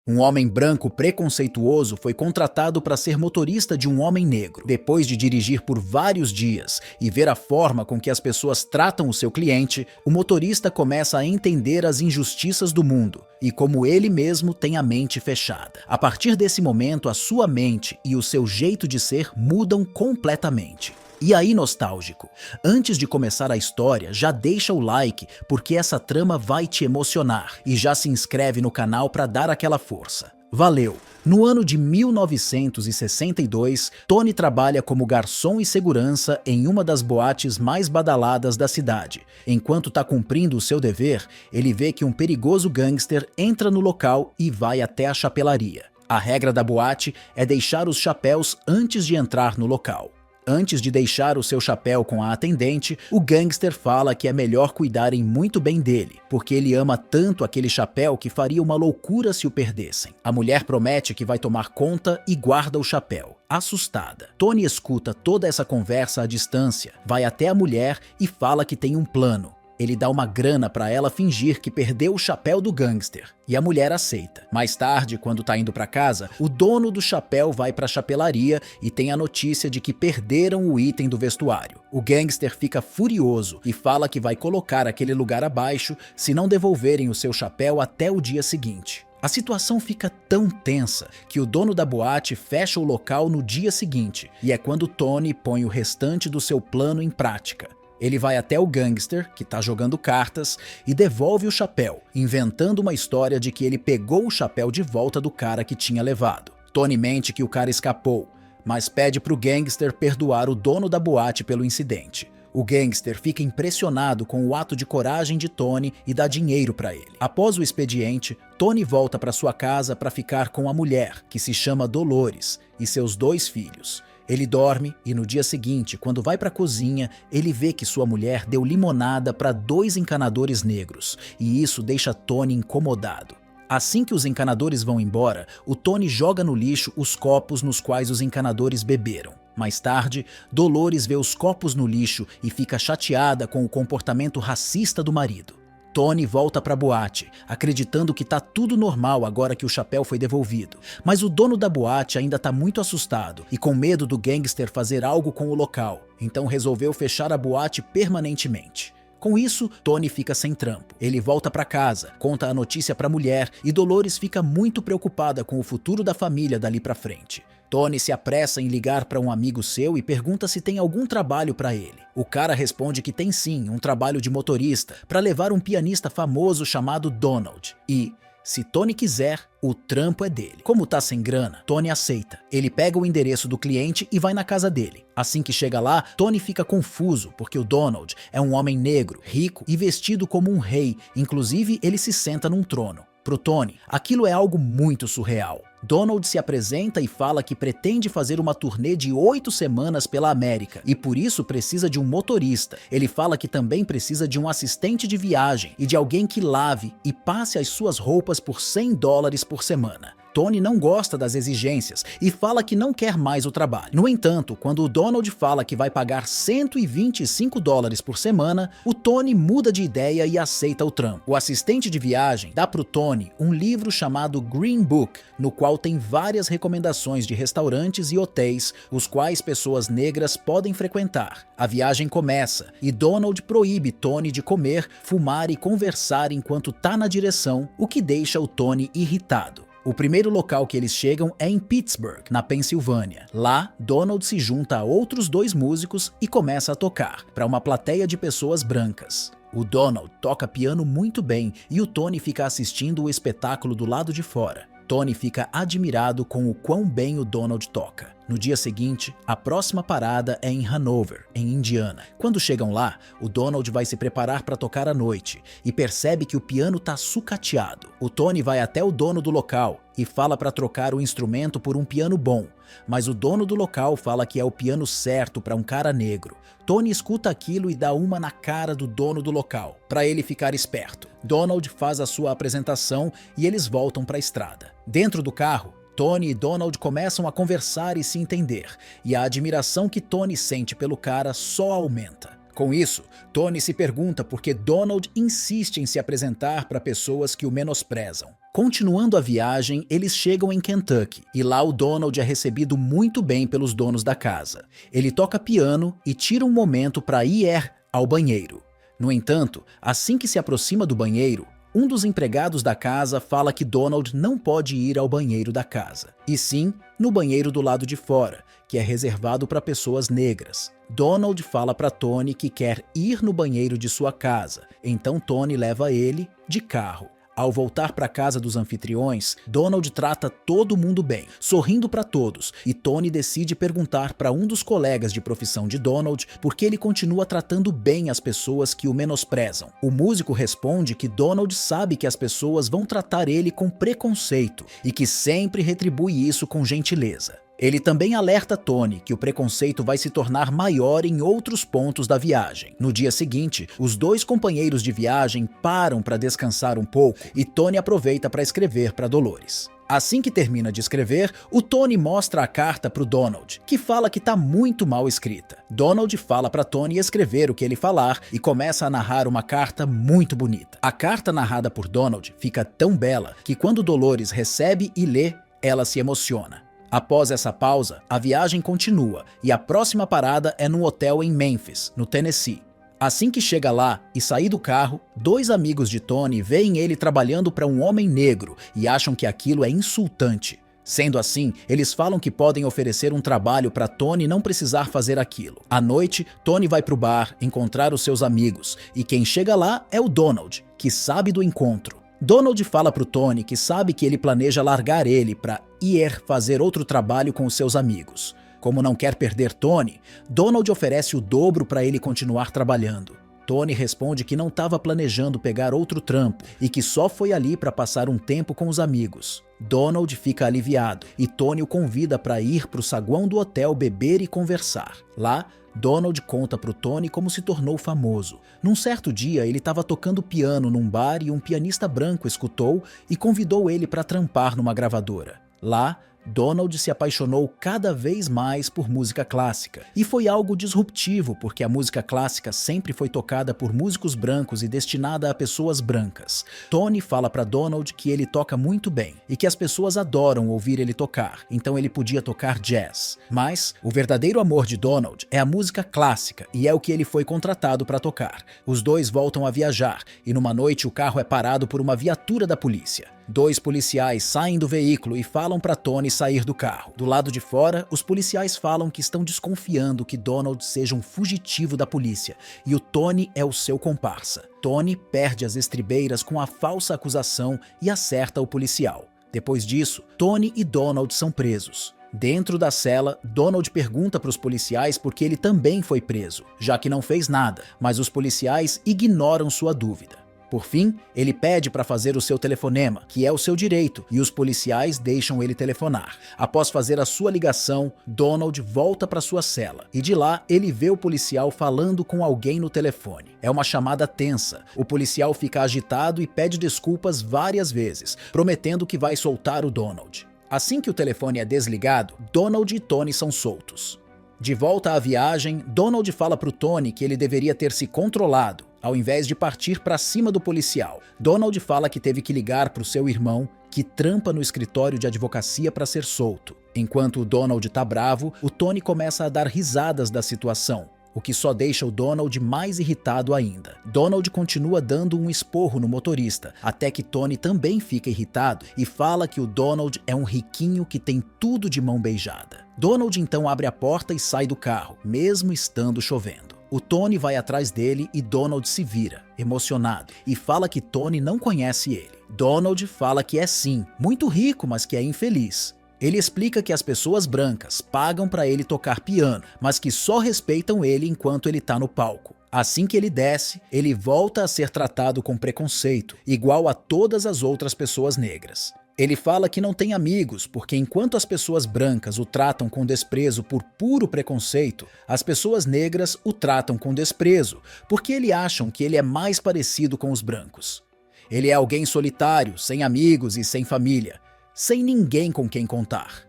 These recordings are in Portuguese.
Um homem branco preconceituoso foi contratado para ser motorista de um homem negro. Depois de dirigir por vários dias e ver a forma com que as pessoas tratam o seu cliente, o motorista começa a entender as injustiças do mundo e como ele mesmo tem a mente fechada. A partir desse momento, a sua mente e o seu jeito de ser mudam completamente. E aí, nostálgico, antes de começar a história, já deixa o like porque essa trama vai te emocionar e já se inscreve no canal para dar aquela força. Valeu! No ano de 1962, Tony trabalha como garçom e segurança em uma das boates mais badaladas da cidade. Enquanto está cumprindo o seu dever, ele vê que um perigoso gangster entra no local e vai até a chapelaria. A regra da boate é deixar os chapéus antes de entrar no local. Antes de deixar o seu chapéu com a atendente, o gangster fala que é melhor cuidarem muito bem dele, porque ele ama tanto aquele chapéu que faria uma loucura se o perdessem. A mulher promete que vai tomar conta e guarda o chapéu. Assustada, Tony escuta toda essa conversa à distância, vai até a mulher e fala que tem um plano. Ele dá uma grana para ela fingir que perdeu o chapéu do gangster, e a mulher aceita. Mais tarde, quando tá indo para casa, o dono do chapéu vai para a chapelaria e tem a notícia de que perderam o item do vestuário. O gangster fica furioso e fala que vai colocar aquele lugar abaixo se não devolverem o seu chapéu até o dia seguinte. A situação fica tão tensa que o dono da boate fecha o local no dia seguinte, e é quando Tony põe o restante do seu plano em prática. Ele vai até o gangster, que tá jogando cartas, e devolve o chapéu, inventando uma história de que ele pegou o chapéu de volta do cara que tinha levado. Tony mente que o cara escapou, mas pede pro gangster perdoar o dono da boate pelo incidente. O gangster fica impressionado com o ato de coragem de Tony e dá dinheiro para ele. Após o expediente, Tony volta para sua casa para ficar com a mulher, que se chama Dolores, e seus 2 filhos. Ele dorme e no dia seguinte, quando vai para a cozinha, ele vê que sua mulher deu limonada para 2 encanadores negros, e isso deixa Tony incomodado. Assim que os encanadores vão embora, o Tony joga no lixo os copos nos quais os encanadores beberam. Mais tarde, Dolores vê os copos no lixo e fica chateada com o comportamento racista do marido. Tony volta para a boate, acreditando que tá tudo normal agora que o chapéu foi devolvido. Mas o dono da boate ainda tá muito assustado e com medo do gangster fazer algo com o local, então resolveu fechar a boate permanentemente. Com isso, Tony fica sem trampo. Ele volta para casa, conta a notícia para a mulher e Dolores fica muito preocupada com o futuro da família dali para frente. Tony se apressa em ligar para um amigo seu e pergunta se tem algum trabalho para ele. O cara responde que tem sim, um trabalho de motorista, para levar um pianista famoso chamado Donald. E, se Tony quiser, o trampo é dele. Como tá sem grana, Tony aceita. Ele pega o endereço do cliente e vai na casa dele. Assim que chega lá, Tony fica confuso, porque o Donald é um homem negro, rico e vestido como um rei, inclusive ele se senta num trono. Pro Tony, aquilo é algo muito surreal. Donald se apresenta e fala que pretende fazer uma turnê de 8 semanas pela América e por isso precisa de um motorista. Ele fala que também precisa de um assistente de viagem e de alguém que lave e passe as suas roupas por $100 por semana. Tony não gosta das exigências e fala que não quer mais o trabalho. No entanto, quando o Donald fala que vai pagar $125 por semana, o Tony muda de ideia e aceita o trampo. O assistente de viagem dá pro Tony um livro chamado Green Book, no qual tem várias recomendações de restaurantes e hotéis, os quais pessoas negras podem frequentar. A viagem começa e Donald proíbe Tony de comer, fumar e conversar enquanto tá na direção, o que deixa o Tony irritado. O primeiro local que eles chegam é em Pittsburgh, na Pensilvânia. Lá, Donald se junta a outros 2 músicos e começa a tocar, para uma plateia de pessoas brancas. O Donald toca piano muito bem e o Tony fica assistindo o espetáculo do lado de fora. Tony fica admirado com o quão bem o Donald toca. No dia seguinte, a próxima parada é em Hanover, em Indiana. Quando chegam lá, o Donald vai se preparar para tocar à noite e percebe que o piano tá sucateado. O Tony vai até o dono do local e fala para trocar o instrumento por um piano bom, mas o dono do local fala que é o piano certo para um cara negro. Tony escuta aquilo e dá uma na cara do dono do local, para ele ficar esperto. Donald faz a sua apresentação e eles voltam para a estrada. Dentro do carro, Tony e Donald começam a conversar e se entender, e a admiração que Tony sente pelo cara só aumenta. Com isso, Tony se pergunta por que Donald insiste em se apresentar para pessoas que o menosprezam. Continuando a viagem, eles chegam em Kentucky e lá o Donald é recebido muito bem pelos donos da casa. Ele toca piano e tira um momento para ir ao banheiro. No entanto, assim que se aproxima do banheiro, um dos empregados da casa fala que Donald não pode ir ao banheiro da casa, e sim no banheiro do lado de fora, que é reservado para pessoas negras. Donald fala para Tony que quer ir no banheiro de sua casa, então Tony leva ele de carro. Ao voltar para a casa dos anfitriões, Donald trata todo mundo bem, sorrindo para todos, e Tony decide perguntar para um dos colegas de profissão de Donald por que ele continua tratando bem as pessoas que o menosprezam. O músico responde que Donald sabe que as pessoas vão tratar ele com preconceito e que sempre retribui isso com gentileza. Ele também alerta Tony que o preconceito vai se tornar maior em outros pontos da viagem. No dia seguinte, os dois companheiros de viagem param para descansar um pouco e Tony aproveita para escrever para Dolores. Assim que termina de escrever, o Tony mostra a carta para o Donald, que fala que está muito mal escrita. Donald fala para Tony escrever o que ele falar e começa a narrar uma carta muito bonita. A carta narrada por Donald fica tão bela que quando Dolores recebe e lê, ela se emociona. Após essa pausa, a viagem continua e a próxima parada é num hotel em Memphis, no Tennessee. Assim que chega lá e sair do carro, dois amigos de Tony veem ele trabalhando para um homem negro e acham que aquilo é insultante. Sendo assim, eles falam que podem oferecer um trabalho para Tony não precisar fazer aquilo. À noite, Tony vai para o bar encontrar os seus amigos e quem chega lá é o Donald, que sabe do encontro. Donald fala pro Tony que sabe que ele planeja largar ele para ir fazer outro trabalho com os seus amigos. Como não quer perder Tony, Donald oferece o dobro para ele continuar trabalhando. Tony responde que não estava planejando pegar outro trampo e que só foi ali para passar um tempo com os amigos. Donald fica aliviado e Tony o convida para ir para o saguão do hotel beber e conversar. Lá, Donald conta pro Tony como se tornou famoso. Num certo dia, ele estava tocando piano num bar e um pianista branco escutou e convidou ele para trampar numa gravadora. Lá, Donald se apaixonou cada vez mais por música clássica. E foi algo disruptivo, porque a música clássica sempre foi tocada por músicos brancos e destinada a pessoas brancas. Tony fala para Donald que ele toca muito bem e que as pessoas adoram ouvir ele tocar, então ele podia tocar jazz. Mas o verdadeiro amor de Donald é a música clássica e é o que ele foi contratado para tocar. Os dois voltam a viajar e numa noite o carro é parado por uma viatura da polícia. Dois policiais saem do veículo e falam para Tony sair do carro. Do lado de fora, os policiais falam que estão desconfiando que Donald seja um fugitivo da polícia e o Tony é o seu comparsa. Tony perde as estribeiras com a falsa acusação e acerta o policial. Depois disso, Tony e Donald são presos. Dentro da cela, Donald pergunta para os policiais por que ele também foi preso, já que não fez nada, mas os policiais ignoram sua dúvida. Por fim, ele pede para fazer o seu telefonema, que é o seu direito, e os policiais deixam ele telefonar. Após fazer a sua ligação, Donald volta para sua cela, e de lá ele vê o policial falando com alguém no telefone. É uma chamada tensa. O policial fica agitado e pede desculpas várias vezes, prometendo que vai soltar o Donald. Assim que o telefone é desligado, Donald e Tony são soltos. De volta à viagem, Donald fala para o Tony que ele deveria ter se controlado, ao invés de partir para cima do policial. Donald fala que teve que ligar para o seu irmão, que trampa no escritório de advocacia para ser solto. Enquanto o Donald tá bravo, o Tony começa a dar risadas da situação, o que só deixa o Donald mais irritado ainda. Donald continua dando um esporro no motorista, até que Tony também fica irritado e fala que o Donald é um riquinho que tem tudo de mão beijada. Donald então abre a porta e sai do carro, mesmo estando chovendo. O Tony vai atrás dele e Donald se vira, emocionado, e fala que Tony não conhece ele. Donald fala que é sim, muito rico, mas que é infeliz. Ele explica que as pessoas brancas pagam para ele tocar piano, mas que só respeitam ele enquanto ele tá no palco. Assim que ele desce, ele volta a ser tratado com preconceito, igual a todas as outras pessoas negras. Ele fala que não tem amigos, porque enquanto as pessoas brancas o tratam com desprezo por puro preconceito, as pessoas negras o tratam com desprezo, porque eles acham que ele é mais parecido com os brancos. Ele é alguém solitário, sem amigos e sem família, sem ninguém com quem contar.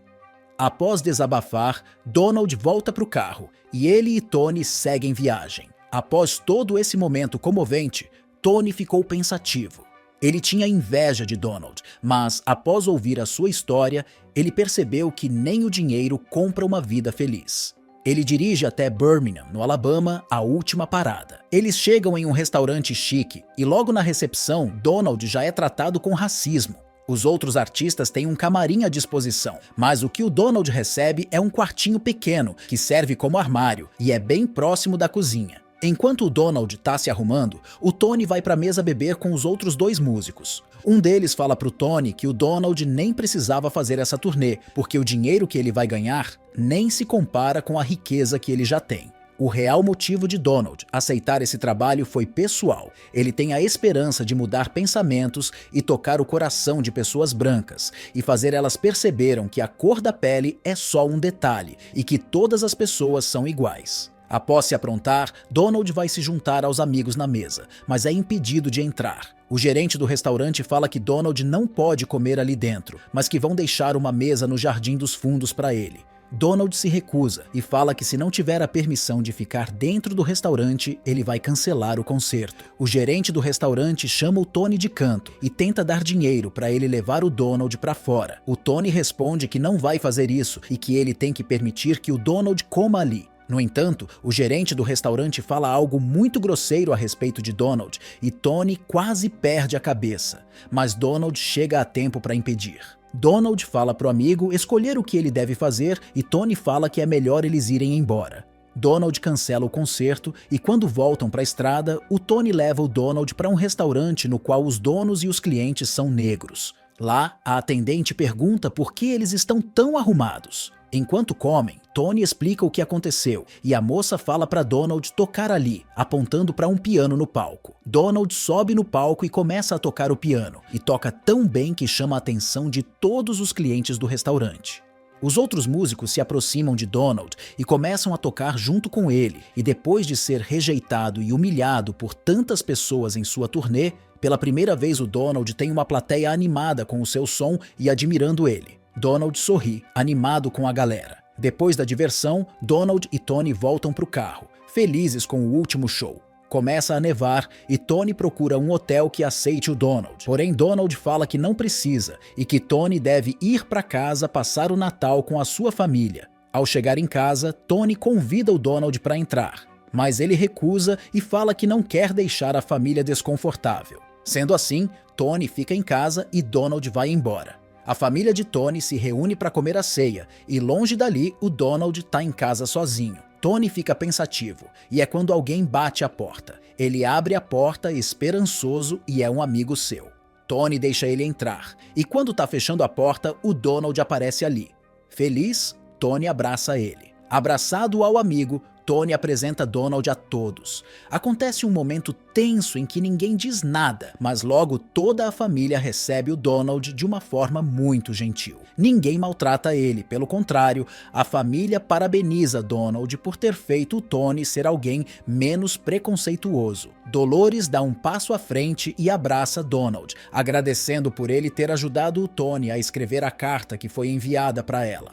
Após desabafar, Donald volta para o carro e ele e Tony seguem viagem. Após todo esse momento comovente, Tony ficou pensativo. Ele tinha inveja de Donald, mas após ouvir a sua história, ele percebeu que nem o dinheiro compra uma vida feliz. Ele dirige até Birmingham, no Alabama, a última parada. Eles chegam em um restaurante chique e logo na recepção, Donald já é tratado com racismo. Os outros artistas têm um camarim à disposição, mas o que o Donald recebe é um quartinho pequeno, que serve como armário e é bem próximo da cozinha. Enquanto o Donald tá se arrumando, o Tony vai pra mesa beber com os outros dois músicos. Um deles fala pro Tony que o Donald nem precisava fazer essa turnê, porque o dinheiro que ele vai ganhar nem se compara com a riqueza que ele já tem. O real motivo de Donald aceitar esse trabalho foi pessoal. Ele tem a esperança de mudar pensamentos e tocar o coração de pessoas brancas e fazer elas perceberam que a cor da pele é só um detalhe e que todas as pessoas são iguais. Após se aprontar, Donald vai se juntar aos amigos na mesa, mas é impedido de entrar. O gerente do restaurante fala que Donald não pode comer ali dentro, mas que vão deixar uma mesa no jardim dos fundos para ele. Donald se recusa e fala que se não tiver a permissão de ficar dentro do restaurante, ele vai cancelar o concerto. O gerente do restaurante chama o Tony de canto e tenta dar dinheiro para ele levar o Donald para fora. O Tony responde que não vai fazer isso e que ele tem que permitir que o Donald coma ali. No entanto, o gerente do restaurante fala algo muito grosseiro a respeito de Donald e Tony quase perde a cabeça, mas Donald chega a tempo para impedir. Donald fala pro amigo escolher o que ele deve fazer e Tony fala que é melhor eles irem embora. Donald cancela o concerto e quando voltam para a estrada, o Tony leva o Donald para um restaurante no qual os donos e os clientes são negros. Lá, a atendente pergunta por que eles estão tão arrumados. Enquanto comem, Tony explica o que aconteceu e a moça fala para Donald tocar ali, apontando para um piano no palco. Donald sobe no palco e começa a tocar o piano, e toca tão bem que chama a atenção de todos os clientes do restaurante. Os outros músicos se aproximam de Donald e começam a tocar junto com ele, e depois de ser rejeitado e humilhado por tantas pessoas em sua turnê, pela primeira vez o Donald tem uma plateia animada com o seu som e admirando ele. Donald sorri, animado com a galera. Depois da diversão, Donald e Tony voltam para o carro, felizes com o último show. Começa a nevar e Tony procura um hotel que aceite o Donald. Porém, Donald fala que não precisa e que Tony deve ir para casa passar o Natal com a sua família. Ao chegar em casa, Tony convida o Donald para entrar, mas ele recusa e fala que não quer deixar a família desconfortável. Sendo assim, Tony fica em casa e Donald vai embora. A família de Tony se reúne para comer a ceia e longe dali o Donald está em casa sozinho. Tony fica pensativo e é quando alguém bate a porta. Ele abre a porta esperançoso e é um amigo seu. Tony deixa ele entrar e quando está fechando a porta, o Donald aparece ali. Feliz, Tony abraça ele. Abraçado ao amigo, Tony apresenta Donald a todos. Acontece um momento tenso em que ninguém diz nada, mas logo toda a família recebe o Donald de uma forma muito gentil. Ninguém maltrata ele, pelo contrário, a família parabeniza Donald por ter feito o Tony ser alguém menos preconceituoso. Dolores dá um passo à frente e abraça Donald, agradecendo por ele ter ajudado o Tony a escrever a carta que foi enviada para ela.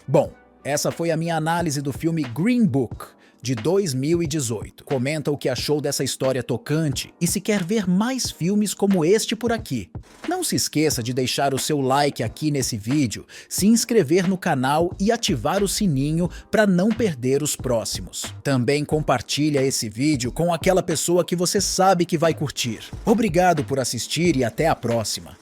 Bom, essa foi a minha análise do filme Green Book, de 2018. Comenta o que achou dessa história tocante e se quer ver mais filmes como este por aqui. Não se esqueça de deixar o seu like aqui nesse vídeo, se inscrever no canal e ativar o sininho para não perder os próximos. Também compartilha esse vídeo com aquela pessoa que você sabe que vai curtir. Obrigado por assistir e até a próxima.